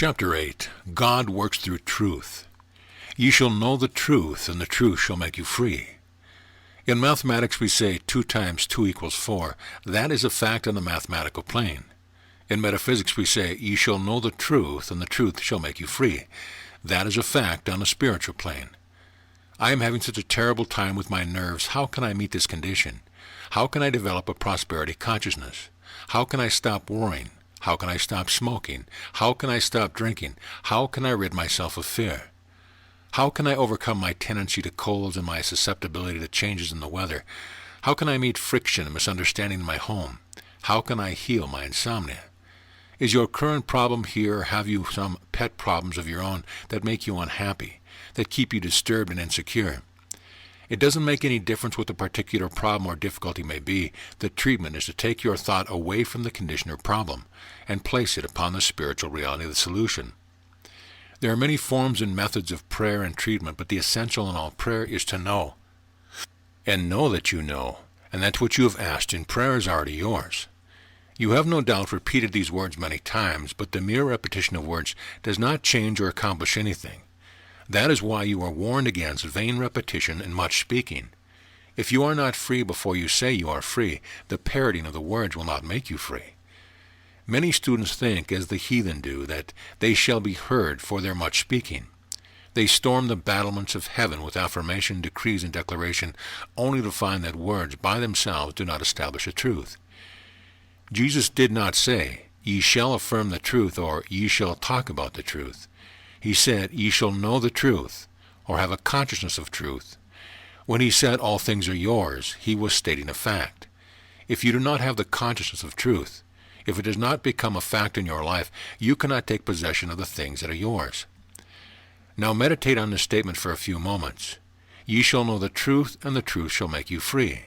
Chapter 8. God works through truth. Ye shall know the truth, and the truth shall make you free. In mathematics we say 2 times 2 equals 4. That is a fact on the mathematical plane. In metaphysics we say, ye shall know the truth, and the truth shall make you free. That is a fact on the spiritual plane. I am having such a terrible time with my nerves. How can I meet this condition? How can I develop a prosperity consciousness? How can I stop worrying? How can I stop smoking? How can I stop drinking? How can I rid myself of fear? How can I overcome my tendency to colds and my susceptibility to changes in the weather? How can I meet friction and misunderstanding in my home? How can I heal my insomnia? Is your current problem here, or have you some pet problems of your own that make you unhappy, that keep you disturbed and insecure? It doesn't make any difference what the particular problem or difficulty may be. The treatment is to take your thought away from the condition or problem and place it upon the spiritual reality of the solution. There are many forms and methods of prayer and treatment, but the essential in all prayer is to know. And know that you know, and that what you have asked in prayer is already yours. You have no doubt repeated these words many times, but the mere repetition of words does not change or accomplish anything. That is why you are warned against vain repetition and much speaking. If you are not free before you say you are free, the parroting of the words will not make you free. Many students think, as the heathen do, that they shall be heard for their much speaking. They storm the battlements of heaven with affirmation, decrees, and declaration, only to find that words by themselves do not establish a truth. Jesus did not say, ye shall affirm the truth, or ye shall talk about the truth. He said, ye shall know the truth, or have a consciousness of truth. When he said all things are yours, he was stating a fact. If you do not have the consciousness of truth, if it does not become a fact in your life, you cannot take possession of the things that are yours. Now meditate on this statement for a few moments. Ye shall know the truth, and the truth shall make you free.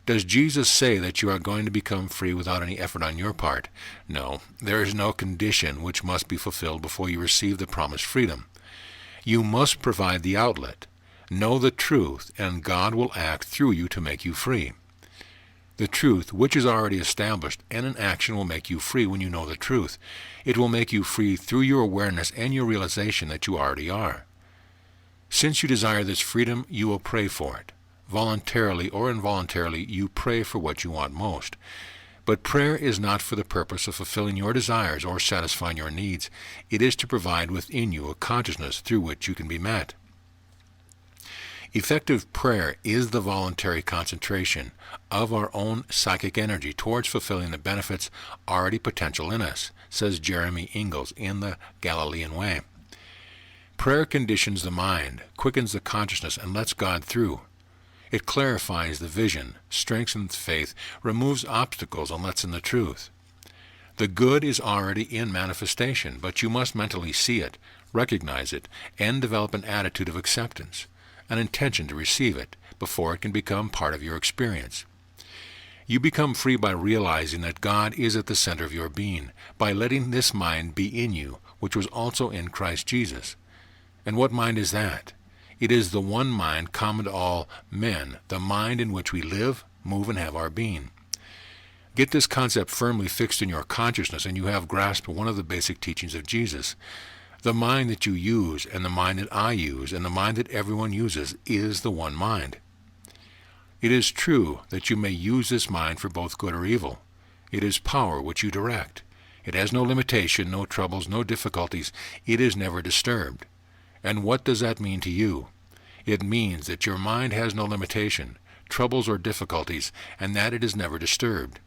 Does Jesus say that you are going to become free without any effort on your part? No, there is no condition which must be fulfilled before you receive the promised freedom. You must provide the outlet. Know the truth, and God will act through you to make you free. The truth, which is already established and in action, will make you free when you know the truth. It will make you free through your awareness and your realization that you already are. Since you desire this freedom, you will pray for it. Voluntarily or involuntarily, you pray for what you want most. But prayer is not for the purpose of fulfilling your desires or satisfying your needs. It is to provide within you a consciousness through which you can be met. Effective prayer is the voluntary concentration of our own psychic energy towards fulfilling the benefits already potential in us, says Jeremy Ingalls in The Galilean Way. Prayer conditions the mind, quickens the consciousness, and lets God through. It clarifies the vision, strengthens faith, removes obstacles, and lets in the truth. The good is already in manifestation, but you must mentally see it, recognize it, and develop an attitude of acceptance, an intention to receive it, before it can become part of your experience. You become free by realizing that God is at the center of your being, by letting this mind be in you, which was also in Christ Jesus. And what mind is that? It is the one mind common to all men, the mind in which we live, move, and have our being. Get this concept firmly fixed in your consciousness, and you have grasped one of the basic teachings of Jesus. The mind that you use, and the mind that I use, and the mind that everyone uses is the one mind. It is true that you may use this mind for both good or evil. It is power which you direct. It has no limitation, no troubles, no difficulties. It is never disturbed. And what does that mean to you? It means that your mind has no limitation, troubles, or difficulties, and that it is never disturbed.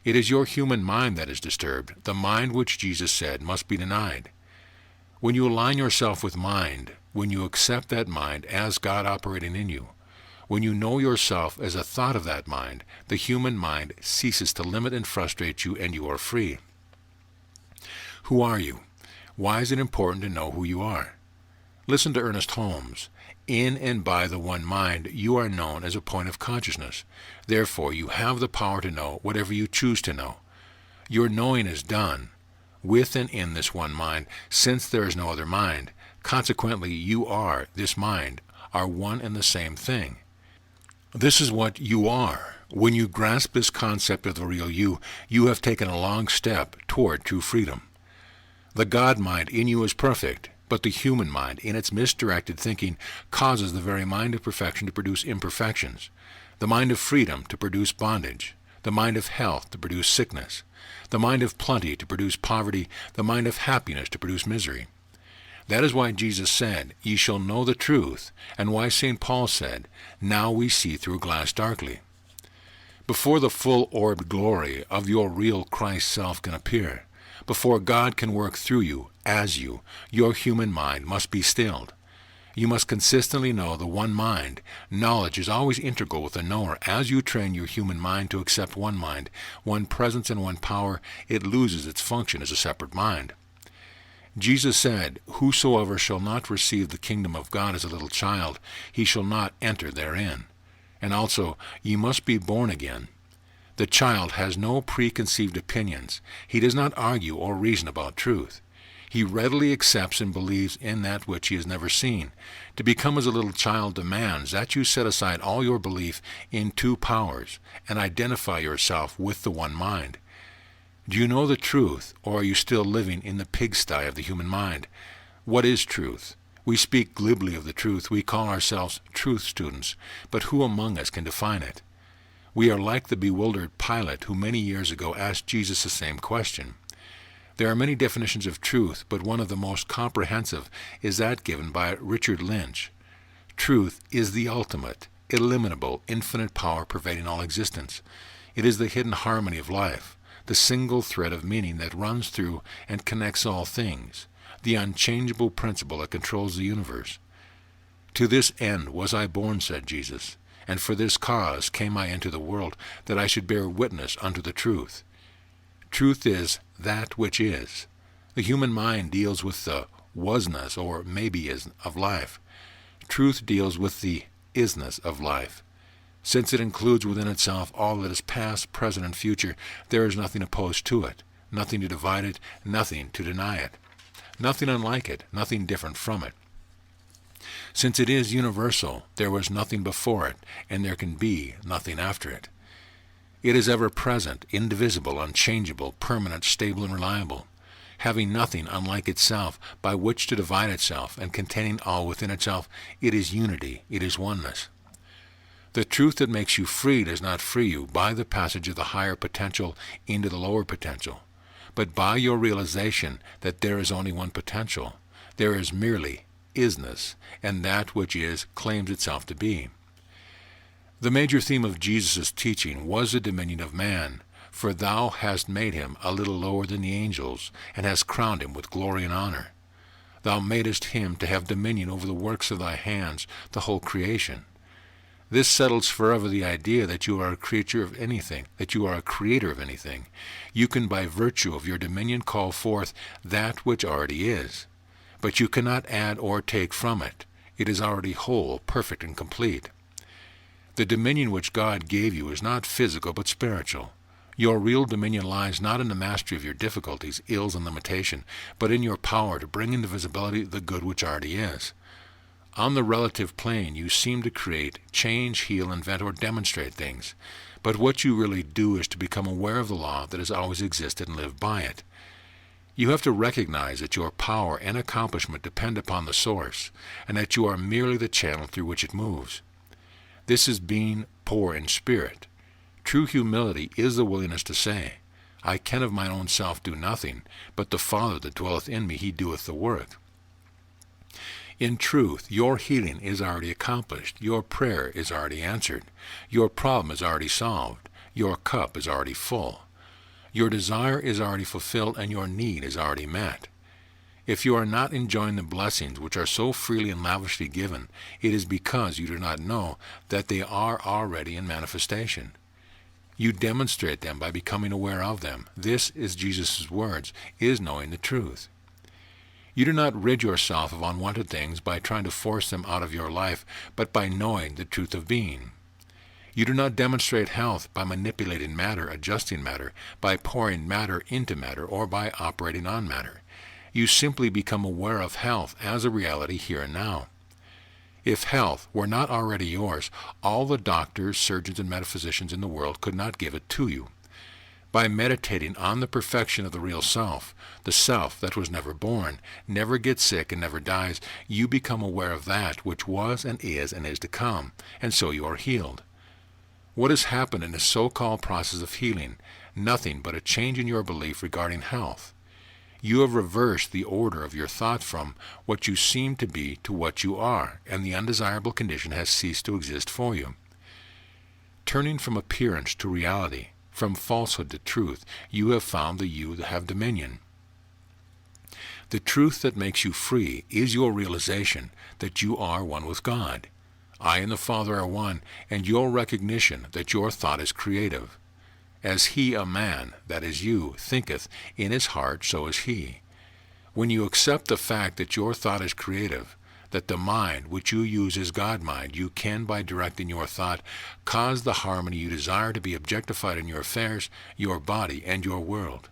It is your human mind that is disturbed, the mind which Jesus said must be denied. When you align yourself with mind, when you accept that mind as God operating in you, when you know yourself as a thought of that mind, the human mind ceases to limit and frustrate you, and you are free. Who are you? Why is it important to know who you are? Listen to Ernest Holmes. In and by the one mind, you are known as a point of consciousness. Therefore, you have the power to know whatever you choose to know. Your knowing is done with and in this one mind, since there is no other mind. Consequently, you are, this mind, are one and the same thing. This is what you are. When you grasp this concept of the real you, you have taken a long step toward true freedom. The God mind in you is perfect, but the human mind, in its misdirected thinking, causes the very mind of perfection to produce imperfections, the mind of freedom to produce bondage, the mind of health to produce sickness, the mind of plenty to produce poverty, the mind of happiness to produce misery. That is why Jesus said, "Ye shall know the truth," and why St. Paul said, "Now we see through a glass darkly." Before the full-orbed glory of your real Christ self can appear, before God can work through you, as you, your human mind must be stilled. You must consistently know the one mind. Knowledge is always integral with the knower. As you train your human mind to accept one mind, one presence and one power, it loses its function as a separate mind. Jesus said, "Whosoever shall not receive the kingdom of God as a little child, he shall not enter therein." And also, "Ye must be born again." The child has no preconceived opinions. He does not argue or reason about truth. He readily accepts and believes in that which he has never seen. To become as a little child demands that you set aside all your belief in two powers and identify yourself with the one mind. Do you know the truth, or are you still living in the pigsty of the human mind? What is truth? We speak glibly of the truth. We call ourselves truth students, but who among us can define it? We are like the bewildered Pilate who many years ago asked Jesus the same question. There are many definitions of truth, but one of the most comprehensive is that given by Richard Lynch. Truth is the ultimate, illimitable, infinite power pervading all existence. It is the hidden harmony of life, the single thread of meaning that runs through and connects all things, the unchangeable principle that controls the universe. "To this end was I born," said Jesus, "and for this cause came I into the world, that I should bear witness unto the truth." Truth is that which is. The human mind deals with the wasness or maybe-is of life. Truth deals with the isness of life. Since it includes within itself all that is past, present, and future, there is nothing opposed to it, nothing to divide it, nothing to deny it, nothing unlike it, nothing different from it. Since it is universal, there was nothing before it, and there can be nothing after it. It is ever present, indivisible, unchangeable, permanent, stable, and reliable, having nothing unlike itself by which to divide itself, and containing all within itself. It is unity, it is oneness. The truth that makes you free does not free you by the passage of the higher potential into the lower potential, but by your realization that there is only one potential. There is merely isness, and that which is claims itself to be. The major theme of Jesus' teaching was the dominion of man, for thou hast made him a little lower than the angels, and hast crowned him with glory and honor. Thou madest him to have dominion over the works of thy hands, the whole creation. This settles forever the idea that you are a creature of anything, that you are a creator of anything. You can by virtue of your dominion call forth that which already is, but you cannot add or take from it. It is already whole, perfect, and complete. The dominion which God gave you is not physical but spiritual. Your real dominion lies not in the mastery of your difficulties, ills, and limitation, but in your power to bring into visibility the good which already is. On the relative plane, you seem to create, change, heal, invent, or demonstrate things, but what you really do is to become aware of the law that has always existed and live by it. You have to recognize that your power and accomplishment depend upon the source, and that you are merely the channel through which it moves. This is being poor in spirit. True humility is the willingness to say, "I can of mine own self do nothing, but the Father that dwelleth in me, he doeth the work." In truth, your healing is already accomplished. Your prayer is already answered. Your problem is already solved. Your cup is already full. Your desire is already fulfilled, and your need is already met. If you are not enjoying the blessings which are so freely and lavishly given, it is because you do not know that they are already in manifestation. You demonstrate them by becoming aware of them. This is Jesus' words, is knowing the truth. You do not rid yourself of unwanted things by trying to force them out of your life, but by knowing the truth of being. You do not demonstrate health by manipulating matter, adjusting matter, by pouring matter into matter, or by operating on matter. You simply become aware of health as a reality here and now. If health were not already yours, all the doctors, surgeons, and metaphysicians in the world could not give it to you. By meditating on the perfection of the real self, the self that was never born, never gets sick and never dies, you become aware of that which was and is to come, and so you are healed. What has happened in the so-called process of healing? Nothing but a change in your belief regarding health. You have reversed the order of your thought from what you seem to be to what you are, and the undesirable condition has ceased to exist for you. Turning from appearance to reality, from falsehood to truth, you have found the you that have dominion. The truth that makes you free is your realization that you are one with God. I and the Father are one, and your recognition that your thought is creative. As he, a man, that is you, thinketh in his heart, so is he. When you accept the fact that your thought is creative, that the mind which you use is God-mind, you can, by directing your thought, cause the harmony you desire to be objectified in your affairs, your body, and your world.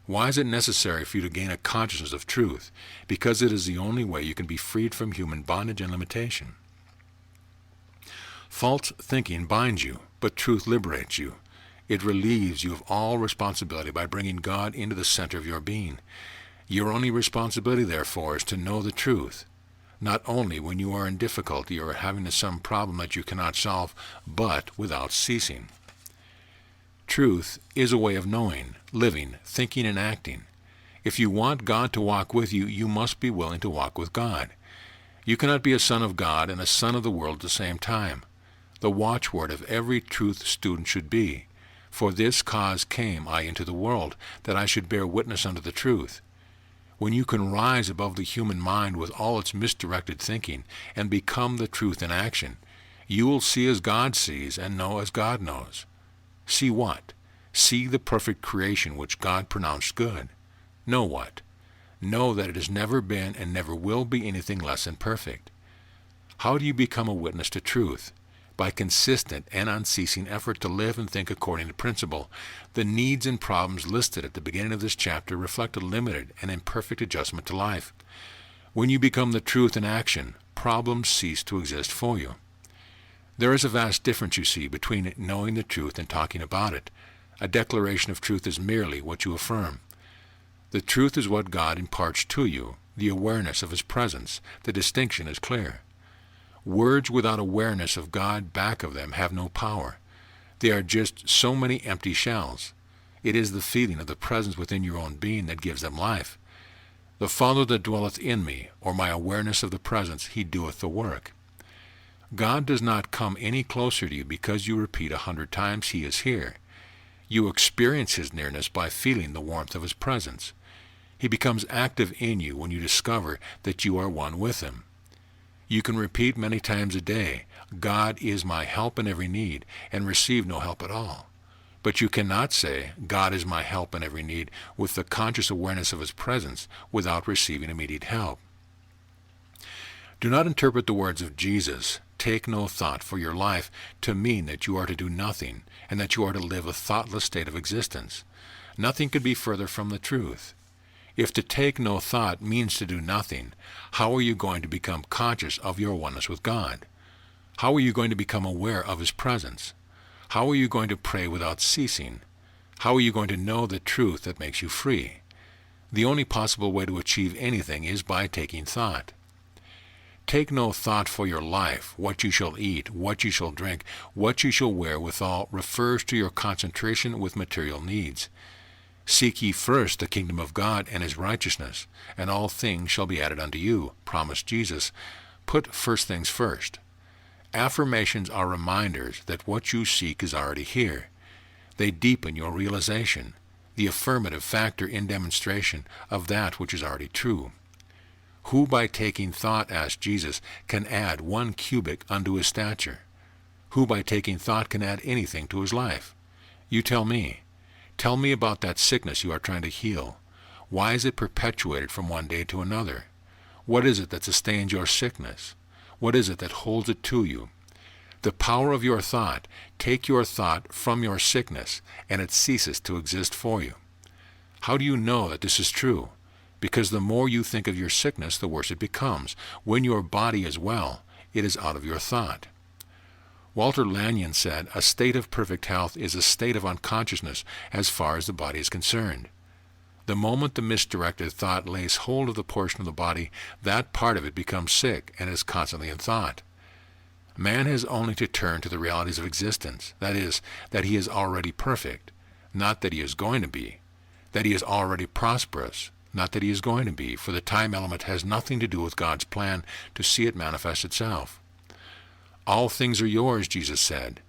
Why is it necessary for you to gain a consciousness of truth? Because it is the only way you can be freed from human bondage and limitation. False thinking binds you, but truth liberates you. It relieves you of all responsibility by bringing God into the center of your being. Your only responsibility, therefore, is to know the truth, not only when you are in difficulty or having some problem that you cannot solve, but without ceasing. Truth is a way of knowing, living, thinking, and acting. If you want God to walk with you, you must be willing to walk with God. You cannot be a son of God and a son of the world at the same time. The watchword of every truth student should be, "For this cause came I into the world, that I should bear witness unto the truth." When you can rise above the human mind with all its misdirected thinking and become the truth in action, you will see as God sees and know as God knows. See what? See the perfect creation which God pronounced good. Know what? Know that it has never been and never will be anything less than perfect. How do you become a witness to truth? By consistent and unceasing effort to live and think according to principle. The needs and problems listed at the beginning of this chapter reflect a limited and imperfect adjustment to life. When you become the truth in action, problems cease to exist for you. There is a vast difference, you see, between knowing the truth and talking about it. A declaration of truth is merely what you affirm. The truth is what God imparts to you, the awareness of his presence. The distinction is clear. Words without awareness of God back of them have no power. They are just so many empty shells. It is the feeling of the presence within your own being that gives them life. The Father that dwelleth in me, or my awareness of the presence, he doeth the work. God does not come any closer to you because you repeat 100 times he is here. You experience his nearness by feeling the warmth of his presence. He becomes active in you when you discover that you are one with him. You can repeat many times a day, "God is my help in every need," and receive no help at all. But you cannot say, "God is my help in every need," with the conscious awareness of his presence without receiving immediate help. Do not interpret the words of Jesus, "Take no thought for your life," to mean that you are to do nothing, and that you are to live a thoughtless state of existence. Nothing could be further from the truth. If to take no thought means to do nothing, how are you going to become conscious of your oneness with God? How are you going to become aware of his presence? How are you going to pray without ceasing? How are you going to know the truth that makes you free? The only possible way to achieve anything is by taking thought. Take no thought for your life, what you shall eat, what you shall drink, what you shall wear withal refers to your concentration with material needs. Seek ye first the kingdom of God and his righteousness, and all things shall be added unto you, promised Jesus. Put first things first. Affirmations are reminders that what you seek is already here. They deepen your realization, the affirmative factor in demonstration of that which is already true. Who by taking thought, asked Jesus, can add 1 cubit unto his stature? Who by taking thought can add anything to his life? You tell me. Tell me about that sickness you are trying to heal. Why is it perpetuated from one day to another? What is it that sustains your sickness? What is it that holds it to you? The power of your thought. Take your thought from your sickness, and it ceases to exist for you. How do you know that this is true? Because the more you think of your sickness, the worse it becomes. When your body is well, it is out of your thought. Walter Lanyon said, "A state of perfect health is a state of unconsciousness as far as the body is concerned. The moment the misdirected thought lays hold of the portion of the body, that part of it becomes sick and is constantly in thought." Man has only to turn to the realities of existence, that is, that he is already perfect, not that he is going to be, that he is already prosperous, not that he is going to be, for the time element has nothing to do with God's plan to see it manifest itself. "All things are yours," Jesus said.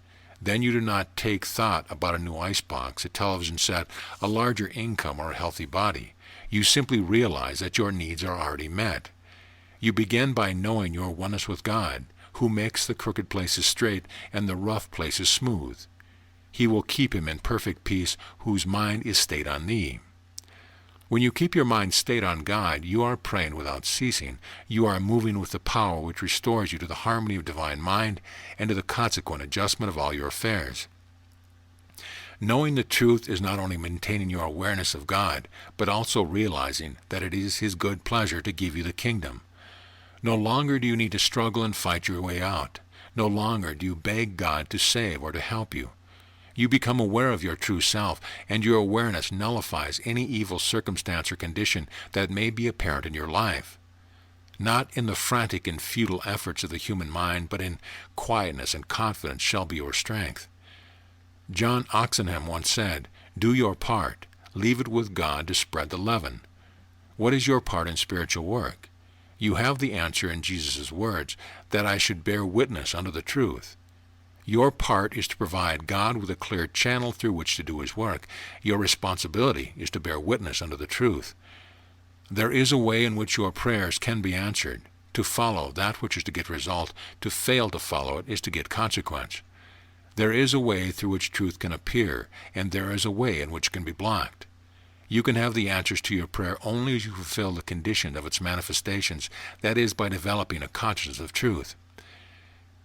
Then you do not take thought about a new icebox, a television set, a larger income, or a healthy body. You simply realize that your needs are already met. You begin by knowing your oneness with God, who makes the crooked places straight and the rough places smooth. He will keep him in perfect peace whose mind is stayed on thee. When you keep your mind stayed on God, you are praying without ceasing. You are moving with the power which restores you to the harmony of divine mind and to the consequent adjustment of all your affairs. Knowing the truth is not only maintaining your awareness of God, but also realizing that it is His good pleasure to give you the kingdom. No longer do you need to struggle and fight your way out. No longer do you beg God to save or to help you. You become aware of your true self, and your awareness nullifies any evil circumstance or condition that may be apparent in your life. Not in the frantic and futile efforts of the human mind, but in quietness and confidence shall be your strength. John Oxenham once said, "Do your part. Leave it with God to spread the leaven." What is your part in spiritual work? You have the answer in Jesus' words, that I should bear witness unto the truth. Your part is to provide God with a clear channel through which to do His work. Your responsibility is to bear witness unto the truth. There is a way in which your prayers can be answered. To follow that which is to get result, to fail to follow it is to get consequence. There is a way through which truth can appear, and there is a way in which it can be blocked. You can have the answers to your prayer only as you fulfill the condition of its manifestations, that is, by developing a consciousness of truth.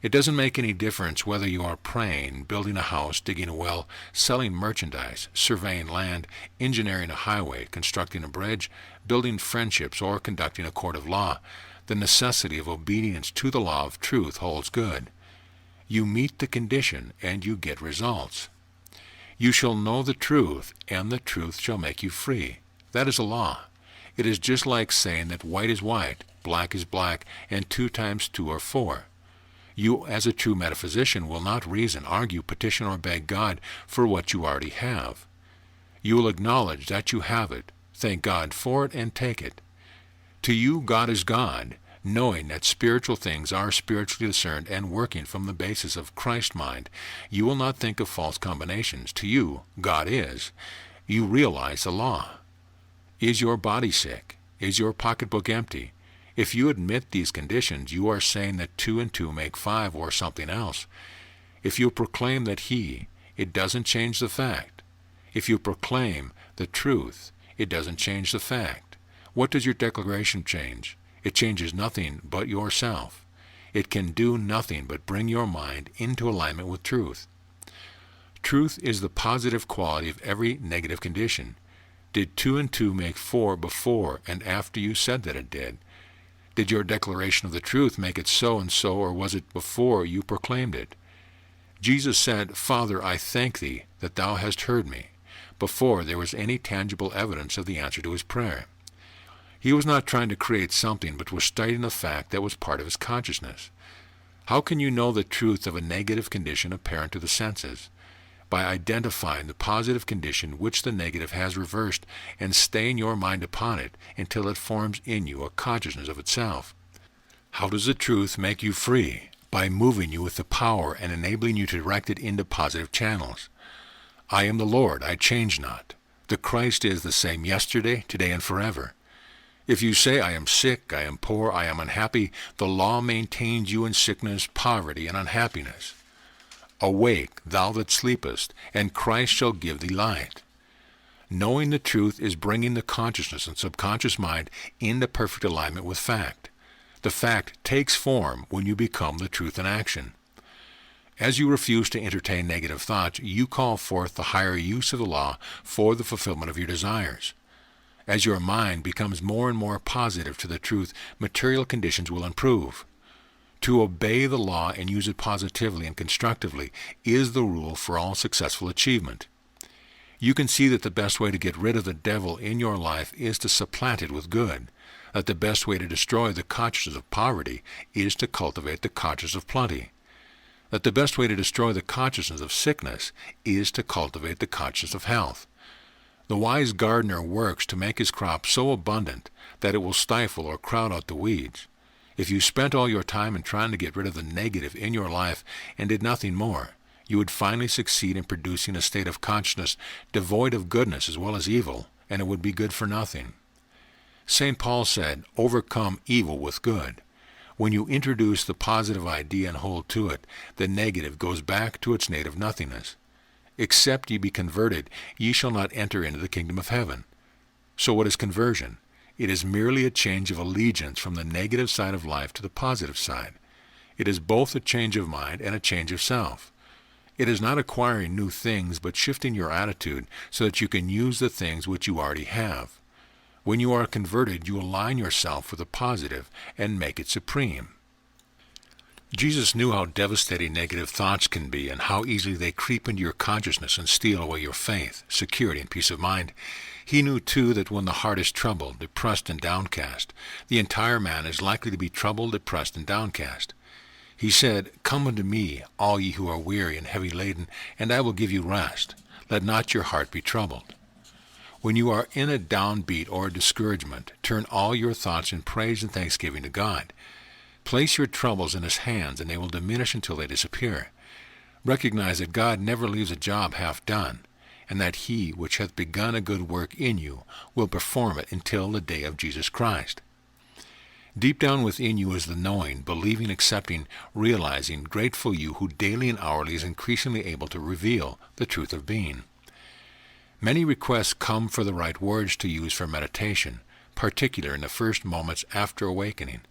It doesn't make any difference whether you are praying, building a house, digging a well, selling merchandise, surveying land, engineering a highway, constructing a bridge, building friendships, or conducting a court of law. The necessity of obedience to the law of truth holds good. You meet the condition, and you get results. You shall know the truth, and the truth shall make you free. That is a law. It is just like saying that white is white, black is black, and 2 times 2 are 4. You, as a true metaphysician, will not reason, argue, petition, or beg God for what you already have. You will acknowledge that you have it, thank God for it, and take it. To you, God is God, knowing that spiritual things are spiritually discerned and working from the basis of Christ mind. You will not think of false combinations. To you, God is. You realize the law. Is your body sick? Is your pocketbook empty? If you admit these conditions, you are saying that 2 and 2 make 5 or something else. If you proclaim that it doesn't change the fact. If you proclaim the truth, it doesn't change the fact. What does your declaration change? It changes nothing but yourself. It can do nothing but bring your mind into alignment with truth. Truth is the positive quality of every negative condition. Did 2 and 2 make 4 before and after you said that it did? Did your declaration of the truth make it so and so, or was it before you proclaimed it? Jesus said, "Father, I thank thee that thou hast heard me," before there was any tangible evidence of the answer to his prayer. He was not trying to create something, but was stating a fact that was part of his consciousness. How can you know the truth of a negative condition apparent to the senses? By identifying the positive condition which the negative has reversed and staying your mind upon it until it forms in you a consciousness of itself. How does the truth make you free? By moving you with the power and enabling you to direct it into positive channels. I am the Lord, I change not. The Christ is the same yesterday, today, and forever. If you say, I am sick, I am poor, I am unhappy, the law maintains you in sickness, poverty, and unhappiness. Awake, thou that sleepest, and Christ shall give thee light. Knowing the truth is bringing the consciousness and subconscious mind into perfect alignment with fact. The fact takes form when you become the truth in action. As you refuse to entertain negative thoughts, you call forth the higher use of the law for the fulfillment of your desires. As your mind becomes more and more positive to the truth, material conditions will improve. To obey the law and use it positively and constructively is the rule for all successful achievement. You can see that the best way to get rid of the devil in your life is to supplant it with good, that the best way to destroy the consciousness of poverty is to cultivate the consciousness of plenty, that the best way to destroy the consciousness of sickness is to cultivate the consciousness of health. The wise gardener works to make his crop so abundant that it will stifle or crowd out the weeds. If you spent all your time in trying to get rid of the negative in your life and did nothing more, you would finally succeed in producing a state of consciousness devoid of goodness as well as evil, and it would be good for nothing. St. Paul said, "Overcome evil with good." When you introduce the positive idea and hold to it, the negative goes back to its native nothingness. "Except ye be converted, ye shall not enter into the kingdom of heaven." So what is conversion? It is merely a change of allegiance from the negative side of life to the positive side. It is both a change of mind and a change of self. It is not acquiring new things, but shifting your attitude so that you can use the things which you already have. When you are converted, you align yourself with the positive and make it supreme. Jesus knew how devastating negative thoughts can be and how easily they creep into your consciousness and steal away your faith, security, and peace of mind. He knew, too, that when the heart is troubled, depressed, and downcast, the entire man is likely to be troubled, depressed, and downcast. He said, "Come unto me, all ye who are weary and heavy laden, and I will give you rest. Let not your heart be troubled." When you are in a downbeat or a discouragement, turn all your thoughts in praise and thanksgiving to God. Place your troubles in His hands, and they will diminish until they disappear. Recognize that God never leaves a job half done, and that He which hath begun a good work in you will perform it until the day of Jesus Christ. Deep down within you is the knowing, believing, accepting, realizing, grateful you who daily and hourly is increasingly able to reveal the truth of being. Many requests come for the right words to use for meditation, particularly in the first moments after awakening.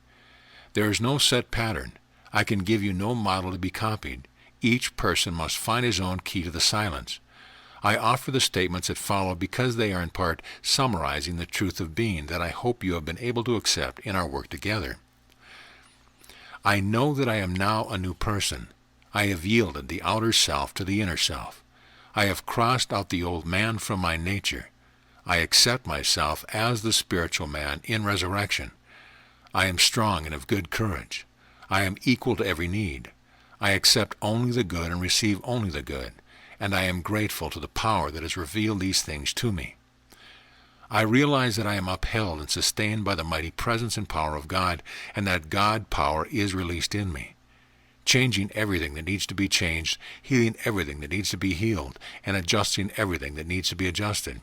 There is no set pattern. I can give you no model to be copied. Each person must find his own key to the silence. I offer the statements that follow because they are in part summarizing the truth of being that I hope you have been able to accept in our work together. I know that I am now a new person. I have yielded the outer self to the inner self. I have crossed out the old man from my nature. I accept myself as the spiritual man in resurrection. I am strong and of good courage. I am equal to every need. I accept only the good and receive only the good, and I am grateful to the power that has revealed these things to me. I realize that I am upheld and sustained by the mighty presence and power of God, and that God power is released in me, changing everything that needs to be changed, healing everything that needs to be healed, and adjusting everything that needs to be adjusted.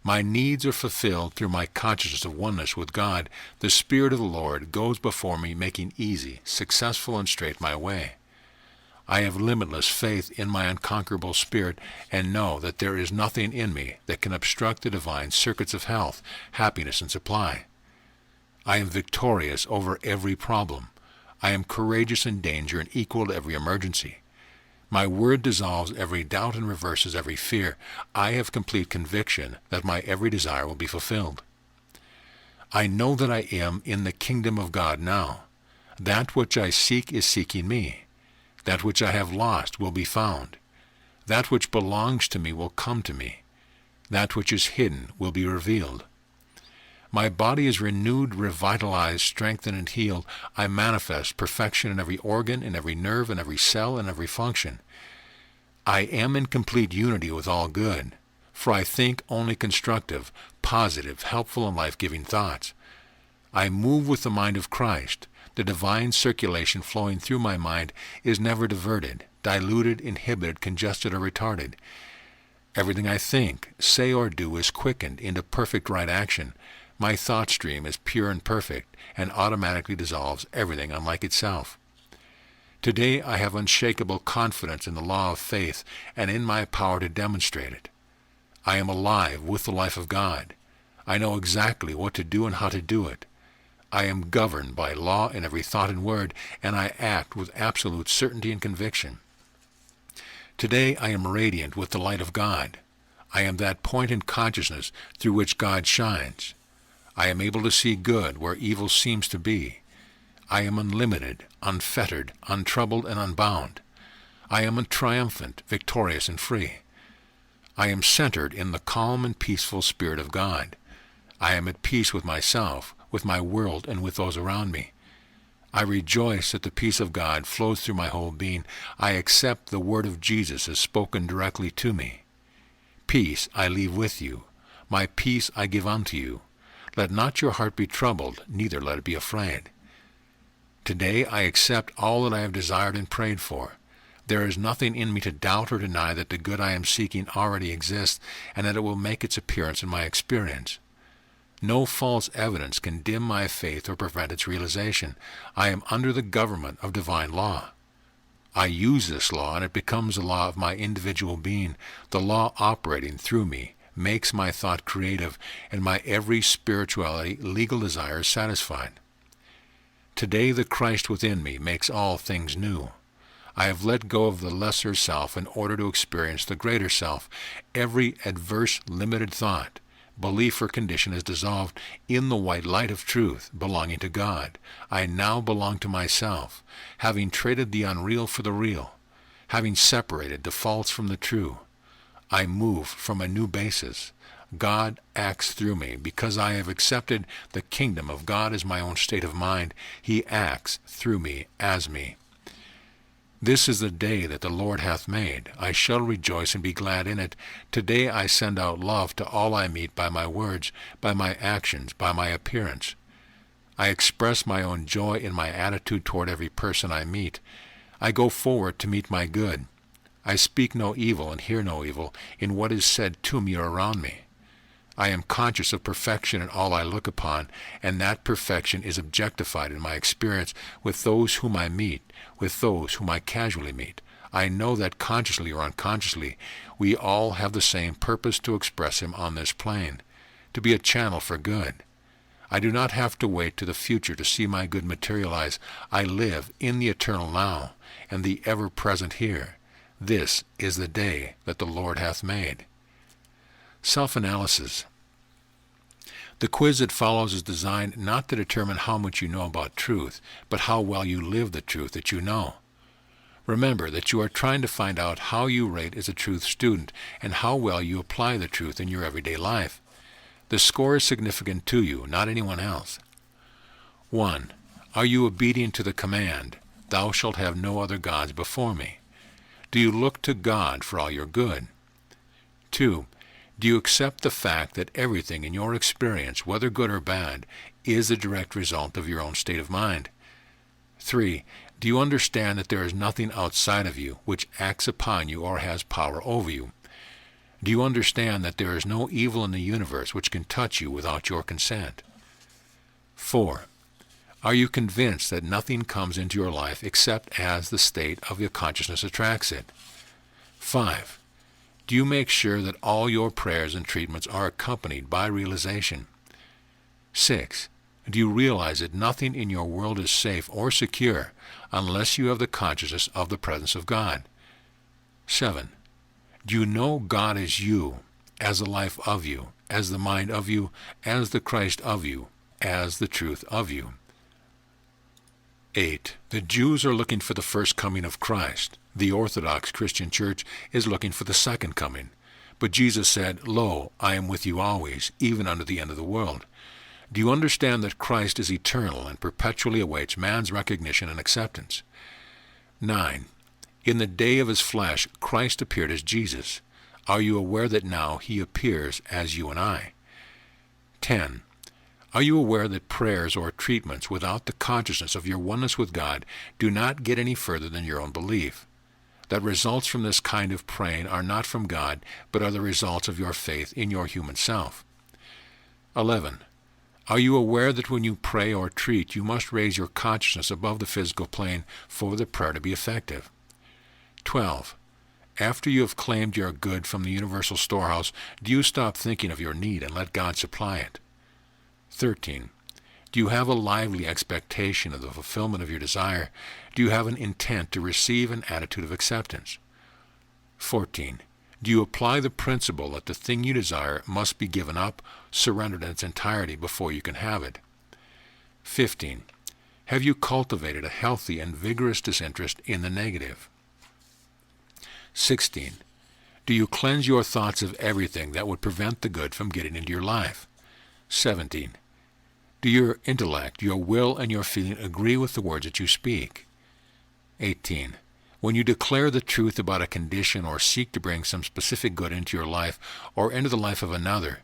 My needs are fulfilled through my consciousness of oneness with God. The Spirit of the Lord goes before me, making easy, successful, and straight my way. I have limitless faith in my unconquerable spirit and know that there is nothing in me that can obstruct the divine circuits of health, happiness, and supply. I am victorious over every problem. I am courageous in danger and equal to every emergency. My word dissolves every doubt and reverses every fear. I have complete conviction that my every desire will be fulfilled. I know that I am in the kingdom of God now. That which I seek is seeking me. That which I have lost will be found. That which belongs to me will come to me. That which is hidden will be revealed. My body is renewed, revitalized, strengthened, and healed. I manifest perfection in every organ, in every nerve, in every cell, and every function. I am in complete unity with all good, for I think only constructive, positive, helpful, and life-giving thoughts. I move with the mind of Christ. The divine circulation flowing through my mind is never diverted, diluted, inhibited, congested, or retarded. Everything I think, say, or do is quickened into perfect right action. My thought stream is pure and perfect, and automatically dissolves everything unlike itself. Today I have unshakable confidence in the law of faith and in my power to demonstrate it. I am alive with the life of God. I know exactly what to do and how to do it. I am governed by law in every thought and word, and I act with absolute certainty and conviction. Today I am radiant with the light of God. I am that point in consciousness through which God shines. I am able to see good where evil seems to be. I am unlimited, unfettered, untroubled, and unbound. I am triumphant, victorious, and free. I am centered in the calm and peaceful Spirit of God. I am at peace with myself, with my world, and with those around me. I rejoice that the peace of God flows through my whole being. I accept the word of Jesus as spoken directly to me. Peace I leave with you. My peace I give unto you. Let not your heart be troubled, neither let it be afraid. Today I accept all that I have desired and prayed for. There is nothing in me to doubt or deny that the good I am seeking already exists, and that it will make its appearance in my experience. No false evidence can dim my faith or prevent its realization. I am under the government of divine law. I use this law, and it becomes a law of my individual being. The law operating through me makes my thought creative, and my every spirituality, legal desire is satisfied. Today the Christ within me makes all things new. I have let go of the lesser self in order to experience the greater self. Every adverse, limited thought, belief, or condition is dissolved in the white light of truth belonging to God. I now belong to myself, having traded the unreal for the real, having separated the false from the true. I move from a new basis. God acts through me because I have accepted the kingdom of God as my own state of mind. He acts through me as me. This is the day that the Lord hath made. I shall rejoice and be glad in it. Today I send out love to all I meet by my words, by my actions, by my appearance. I express my own joy in my attitude toward every person I meet. I go forward to meet my good. I speak no evil and hear no evil in what is said to me or around me. I am conscious of perfection in all I look upon, and that perfection is objectified in my experience with those whom I meet, with those whom I casually meet. I know that consciously or unconsciously, we all have the same purpose to express Him on this plane, to be a channel for good. I do not have to wait to the future to see my good materialize. I live in the eternal now, and the ever-present here. This is the day that the Lord hath made. Self-analysis. The quiz that follows is designed not to determine how much you know about truth, but how well you live the truth that you know. Remember that you are trying to find out how you rate as a truth student and how well you apply the truth in your everyday life. The score is significant to you, not anyone else. 1. Are you obedient to the command, "Thou shalt have no other gods before me"? Do you look to God for all your good? 2. Do you accept the fact that everything in your experience, whether good or bad, is a direct result of your own state of mind? 3. Do you understand that there is nothing outside of you which acts upon you or has power over you? Do you understand that there is no evil in the universe which can touch you without your consent? 4. Are you convinced that nothing comes into your life except as the state of your consciousness attracts it? 5. Do you make sure that all your prayers and treatments are accompanied by realization? 6. Do you realize that nothing in your world is safe or secure unless you have the consciousness of the presence of God? 7. Do you know God as you, as the life of you, as the mind of you, as the Christ of you, as the truth of you? 8. The Jews are looking for the first coming of Christ. The Orthodox Christian Church is looking for the second coming. But Jesus said, "Lo, I am with you always, even unto the end of the world." Do you understand that Christ is eternal and perpetually awaits man's recognition and acceptance? 9. In the day of his flesh, Christ appeared as Jesus. Are you aware that now he appears as you and I? 10. Are you aware that prayers or treatments without the consciousness of your oneness with God do not get any further than your own belief? That results from this kind of praying are not from God, but are the results of your faith in your human self. 11. Are you aware that when you pray or treat, you must raise your consciousness above the physical plane for the prayer to be effective? 12. After you have claimed your good from the universal storehouse, do you stop thinking of your need and let God supply it? 13. Do you have a lively expectation of the fulfillment of your desire? Do you have an intent to receive an attitude of acceptance? 14. Do you apply the principle that the thing you desire must be given up, surrendered in its entirety before you can have it? 15. Have you cultivated a healthy and vigorous disinterest in the negative? 16. Do you cleanse your thoughts of everything that would prevent the good from getting into your life? 17. Do your intellect, your will, and your feeling agree with the words that you speak? 18. When you declare the truth about a condition or seek to bring some specific good into your life or into the life of another,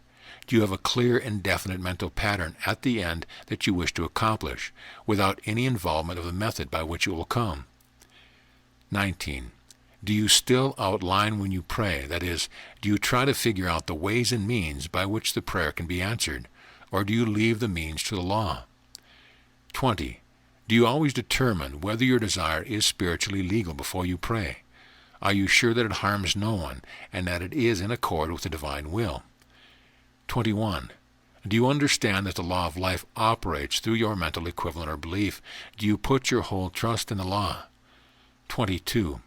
do you have a clear and definite mental pattern at the end that you wish to accomplish, without any involvement of the method by which it will come? 19. Do you still outline when you pray? That is, do you try to figure out the ways and means by which the prayer can be answered, or do you leave the means to the law? 20. Do you always determine whether your desire is spiritually legal before you pray? Are you sure that it harms no one, and that it is in accord with the divine will? 21. Do you understand that the law of life operates through your mental equivalent or belief? Do you put your whole trust in the law? 22.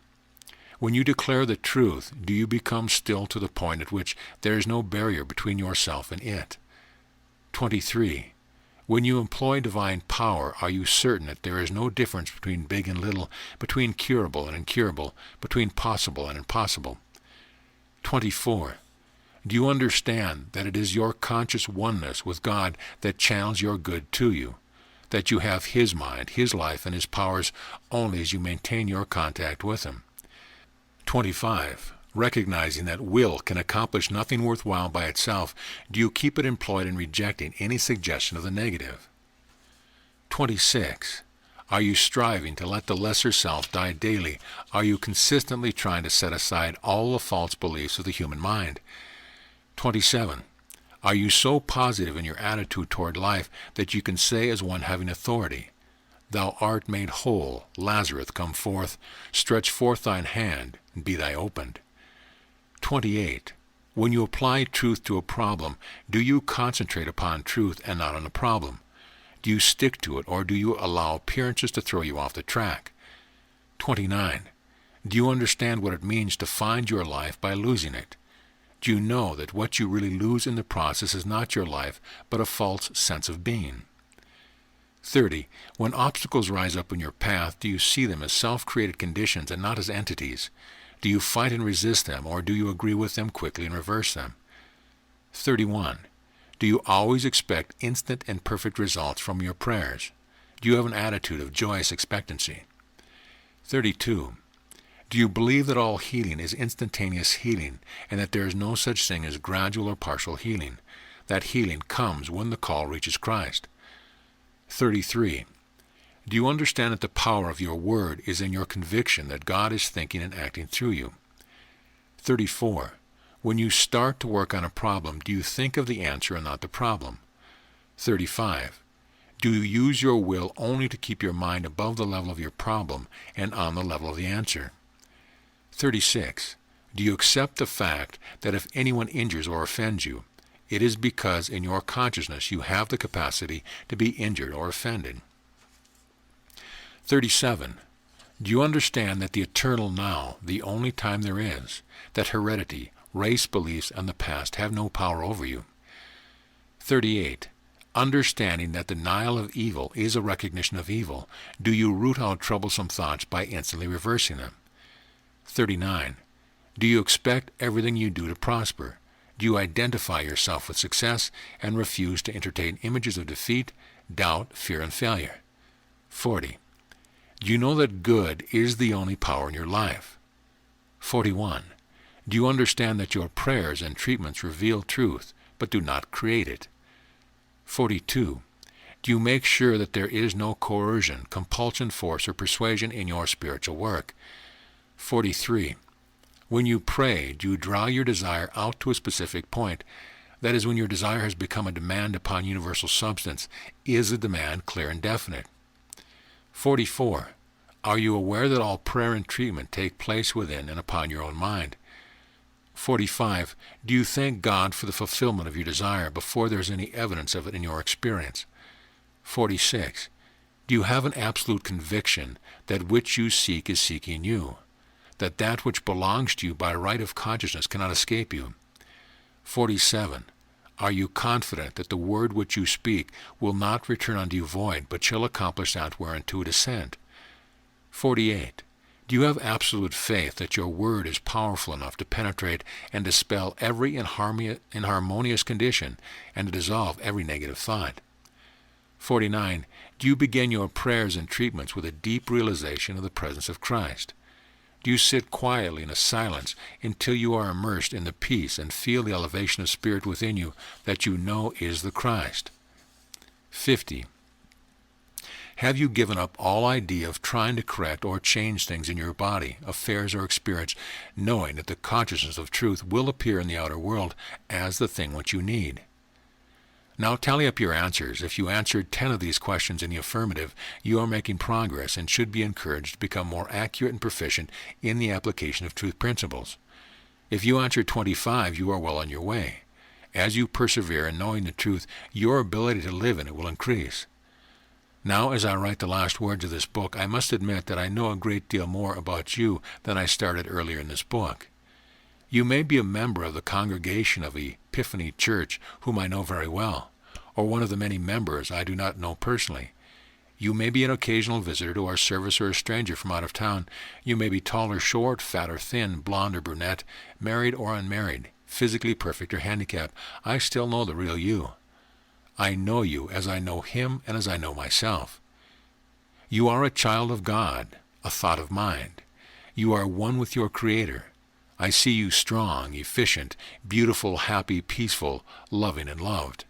When you declare the truth, do you become still to the point at which there is no barrier between yourself and it? 23. When you employ divine power, are you certain that there is no difference between big and little, between curable and incurable, between possible and impossible? 24. Do you understand that it is your conscious oneness with God that channels your good to you, that you have His mind, His life, and His powers only as you maintain your contact with Him? 25. Recognizing that will can accomplish nothing worthwhile by itself, do you keep it employed in rejecting any suggestion of the negative? 26. Are you striving to let the lesser self die daily? Are you consistently trying to set aside all the false beliefs of the human mind? 27. Are you so positive in your attitude toward life that you can say as one having authority, "Thou art made whole, Lazarus, come forth, stretch forth thine hand, and be thy opened"? 28. When you apply truth to a problem, do you concentrate upon truth and not on the problem? Do you stick to it, or do you allow appearances to throw you off the track? 29. Do you understand what it means to find your life by losing it? Do you know that what you really lose in the process is not your life, but a false sense of being? 30. When obstacles rise up in your path, do you see them as self-created conditions and not as entities? Do you fight and resist them, or do you agree with them quickly and reverse them? 31. Do you always expect instant and perfect results from your prayers? Do you have an attitude of joyous expectancy? 32. Do you believe that all healing is instantaneous healing, and that there is no such thing as gradual or partial healing? That healing comes when the call reaches Christ. 33. Do you understand that the power of your word is in your conviction that God is thinking and acting through you? 34. When you start to work on a problem, do you think of the answer and not the problem? 35. Do you use your will only to keep your mind above the level of your problem and on the level of the answer? 36. Do you accept the fact that if anyone injures or offends you, it is because in your consciousness you have the capacity to be injured or offended? 37. Do you understand that the eternal now, the only time there is, that heredity, race beliefs, and the past have no power over you? 38. Understanding that the denial of evil is a recognition of evil, do you root out troublesome thoughts by instantly reversing them? 39. Do you expect everything you do to prosper? Do you identify yourself with success and refuse to entertain images of defeat, doubt, fear, and failure? 40. Do you know that good is the only power in your life? 41. Do you understand that your prayers and treatments reveal truth, but do not create it? 42. Do you make sure that there is no coercion, compulsion, force, or persuasion in your spiritual work? 43. When you pray, do you draw your desire out to a specific point? That is, when your desire has become a demand upon universal substance, is the demand clear and definite? 44. Are you aware that all prayer and treatment take place within and upon your own mind? 45. Do you thank God for the fulfillment of your desire before there is any evidence of it in your experience? 46. Do you have an absolute conviction that which you seek is seeking you? That which belongs to you by right of consciousness cannot escape you? 47. Are you confident that the word which you speak will not return unto you void, but shall accomplish that whereunto it is sent? 48. Do you have absolute faith that your word is powerful enough to penetrate and dispel every inharmonious condition and to dissolve every negative thought? 49. Do you begin your prayers and treatments with a deep realization of the presence of Christ? Do you sit quietly in a silence until you are immersed in the peace and feel the elevation of spirit within you that you know is the Christ? 50. Have you given up all idea of trying to correct or change things in your body, affairs, or experience, knowing that the consciousness of truth will appear in the outer world as the thing which you need? Now tally up your answers. If you answered 10 of these questions in the affirmative, you are making progress and should be encouraged to become more accurate and proficient in the application of truth principles. If you answered 25, you are well on your way. As you persevere in knowing the truth, your ability to live in it will increase. Now, as I write the last words of this book, I must admit that I know a great deal more about you than I started earlier in this book. You may be a member of the congregation of Epiphany Church, whom I know very well, or one of the many members I do not know personally. You may be an occasional visitor to our service or a stranger from out of town. You may be tall or short, fat or thin, blonde or brunette, married or unmarried, physically perfect or handicapped. I still know the real you. I know you as I know him and as I know myself. You are a child of God, a thought of mind. You are one with your Creator. I see you strong, efficient, beautiful, happy, peaceful, loving, and loved.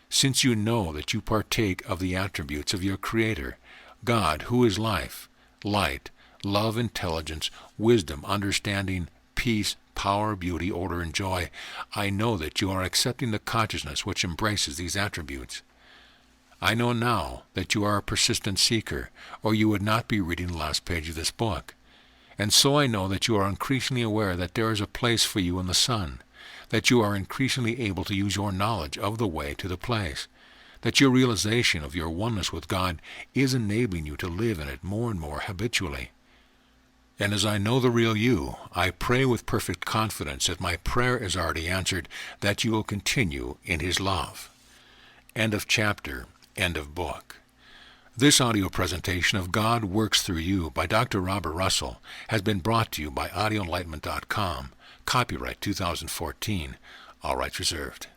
Since you know that you partake of the attributes of your Creator, God, who is life, light, love, intelligence, wisdom, understanding, peace, power, beauty, order, and joy, I know that you are accepting the consciousness which embraces these attributes. I know now that you are a persistent seeker, or you would not be reading the last page of this book. And so I know that you are increasingly aware that there is a place for you in the sun, that you are increasingly able to use your knowledge of the way to the place, that your realization of your oneness with God is enabling you to live in it more and more habitually. And as I know the real you, I pray with perfect confidence that my prayer is already answered, that you will continue in His love. End of chapter. End of book. This audio presentation of God Works Through You by Dr. Robert Russell has been brought to you by AudioEnlightenment.com. Copyright 2014. All rights reserved.